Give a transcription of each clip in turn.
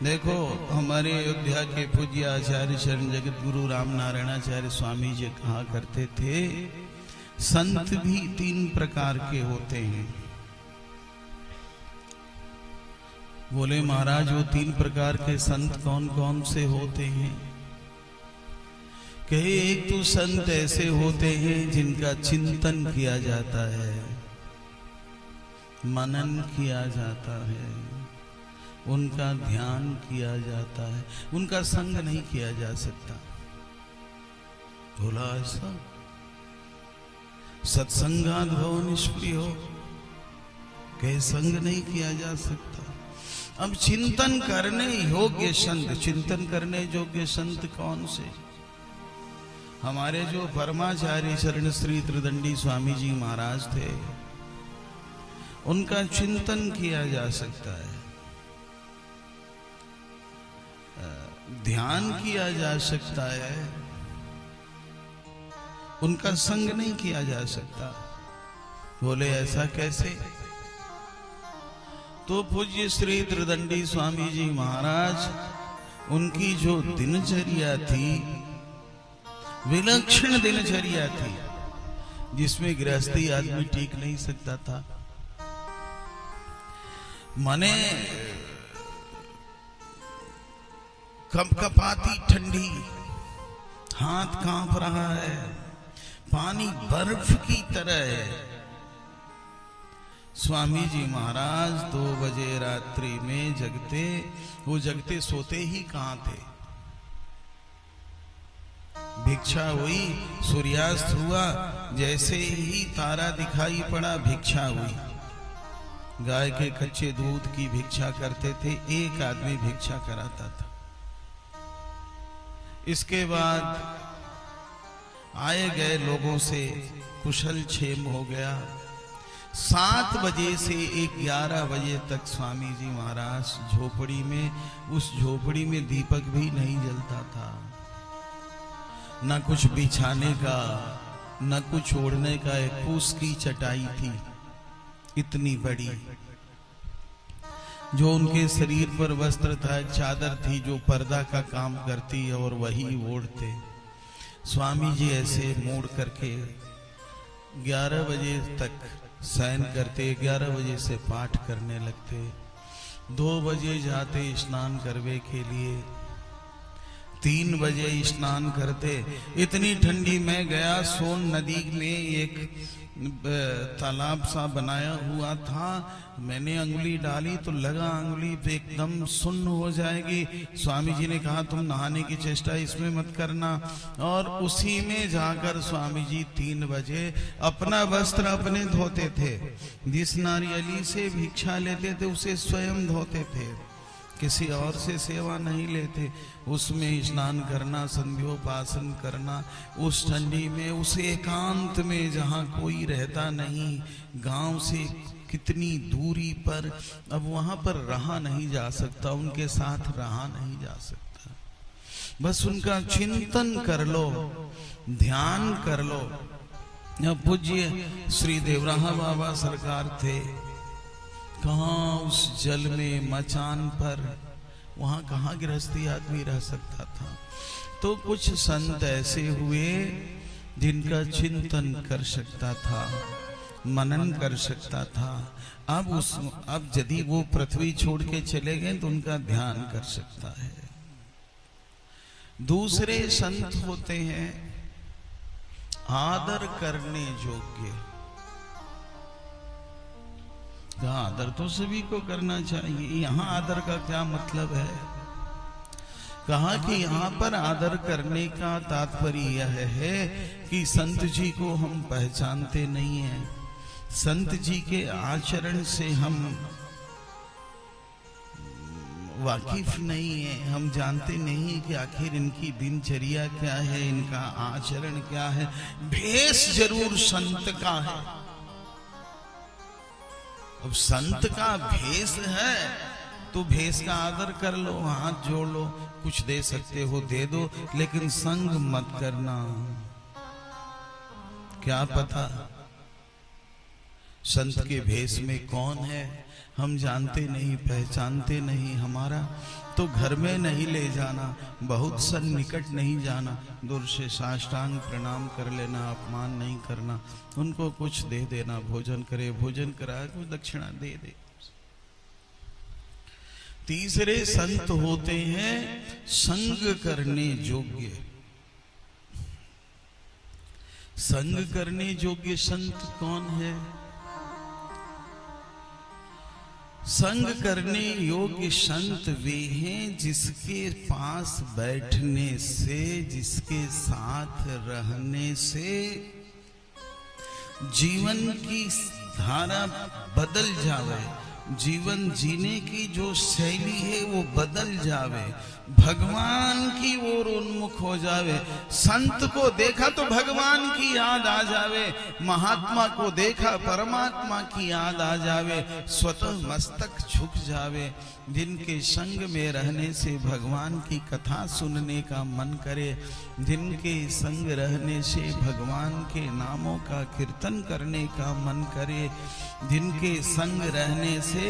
देखो, हमारे अयोध्या के पूज्य आचार्य शरण जगत गुरु राम नारायणाचार्य स्वामी जी कहा करते थे, संत भी 3 प्रकार के होते हैं। बोले महाराज, वो 3 प्रकार के संत कौन कौन से होते हैं? कहे, एक तो संत ऐसे होते हैं जिनका चिंतन किया जाता है, मनन किया जाता है, उनका ध्यान किया जाता है, उनका संग नहीं किया जा सकता। बोला ऐसा? सत्संगाद भव निष्प्रियो, कहे संग नहीं किया जा सकता। अब चिंतन करने योग्य संत, चिंतन करने योग्य संत कौन से? हमारे जो परमाचार्य शरण श्री त्रिदंडी स्वामी जी महाराज थे, उनका चिंतन किया जा सकता है, ध्यान किया जा सकता है, उनका संग नहीं किया जा सकता। बोले ऐसा कैसे? तो पूज्य श्री त्रिदंडी स्वामी जी महाराज, उनकी जो दिनचर्या थी, विलक्षण दिनचर्या थी, जिसमें गृहस्थी आदमी टिक नहीं सकता था। माने कपकपाती ठंडी, हाथ कांप रहा है, पानी बर्फ की तरह है। स्वामी जी महाराज 2 बजे रात्रि में जगते, वो जगते सोते ही कहां थे? भिक्षा हुई, सूर्यास्त हुआ, जैसे ही तारा दिखाई पड़ा भिक्षा हुई। गाय के कच्चे दूध की भिक्षा करते थे, एक आदमी भिक्षा कराता था। इसके बाद आए गए लोगों से कुशल क्षेम हो गया। 7 बजे से 11 बजे तक स्वामी जी महाराज झोपड़ी में, उस झोपड़ी में दीपक भी नहीं जलता था, न कुछ बिछाने का, न कुछ ओढ़ने का। एक फूस की चटाई थी इतनी बड़ी, जो उनके शरीर पर वस्त्र था, एक चादर थी जो पर्दा का काम करती, और वही ओढ़ते। स्वामी जी ऐसे मोड़ करके 11 बजे तक शयन करते, 11 बजे से पाठ करने लगते। 2 बजे जाते स्नान करने के लिए, 3 बजे स्नान करते। इतनी ठंडी में गया, सोन नदी में एक तालाब सा बनाया हुआ था, मैंने अंगुली डाली तो लगा अंगुली पे एकदम सुन्न हो जाएगी। स्वामी जी ने कहा, तुम नहाने की चेष्टा इसमें मत करना। और उसी में जाकर स्वामी जी 3 बजे अपना वस्त्र अपने धोते थे। जिस नारियली से भिक्षा लेते थे उसे स्वयं धोते थे, किसी और से सेवा नहीं लेते। उसमें स्नान करना, संध्योपासन करना, उस ठंडी में, उस एकांत में जहाँ कोई रहता नहीं, गांव से कितनी दूरी पर। अब वहां पर रहा नहीं जा सकता, उनके साथ रहा नहीं जा सकता। बस उनका चिंतन कर लो, ध्यान कर लो। पूज्य श्री देवराहा बाबा सरकार थे, कहाँ उस जल में, मचान पर, वहां कहाँ गृहस्थी आदमी रह सकता था। तो कुछ संत ऐसे हुए जिनका चिंतन कर सकता था, मनन कर सकता था। अब यदि वो पृथ्वी छोड़ के चले गए तो उनका ध्यान कर सकता है। दूसरे संत होते हैं आदर करने योग्य। आदर तो सभी को करना चाहिए। यहाँ आदर का क्या मतलब है? कहा कि यहाँ पर आदर करने का तात्पर्य यह है कि संत जी को हम पहचानते नहीं हैं, संत जी के आचरण से हम वाकिफ नहीं है, हम जानते नहीं कि आखिर इनकी दिनचर्या क्या है, इनका आचरण क्या है। भेष जरूर संत का है। अब संत का भेष है तो भेष का आदर कर लो, हाथ जोड़ लो, कुछ दे सकते हो दे दो, लेकिन संग मत करना। क्या पता संत के भेष में कौन है हम जानते नहीं, पहचानते नहीं, हमारा तो घर में नहीं ले जाना, बहुत सन्निकट नहीं जाना, दूर से साष्टांग प्रणाम कर लेना, अपमान नहीं करना, उनको कुछ दे देना, भोजन करे, भोजन करा कुछ दक्षिणा दे दे। तीसरे संत होते हैं संग करने योग्य। संग करने योग्य संत कौन है? संग करने योग्य संत वे हैं जिसके पास बैठने से, जिसके साथ रहने से जीवन की धारा बदल जावे, जीवन जीने की जो शैली है वो बदल जावे, भगवान की ओर उन्मुख हो जावे। संत को देखा तो भगवान की याद आ जावे, महात्मा को देखा परमात्मा की याद आ जावे, स्वतः मस्तक झुक जावे। जिनके संग में रहने से भगवान की कथा सुनने का मन करे, जिनके संग रहने से भगवान के नामों का कीर्तन करने का मन करे, जिनके संग रहने से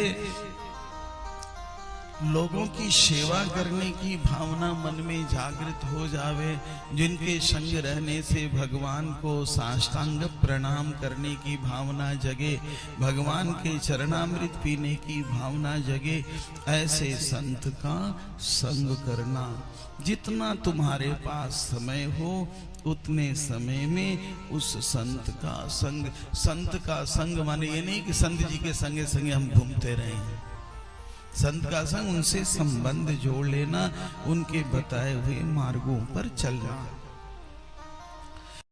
लोगों की सेवा करने की भावना मन में जागृत हो जावे, जिनके संग रहने से भगवान को साष्टांग प्रणाम करने की भावना जगे, भगवान के चरणामृत पीने की भावना जगे, ऐसे संत का संग करना। जितना तुम्हारे पास समय हो उतने समय में उस संत का संग। संत का संग माने ये नहीं कि संत जी के संगे संगे हम घूमते रहें, संत का संग उनसे संबंध जोड़ लेना, उनके बताए हुए मार्गों पर चलना।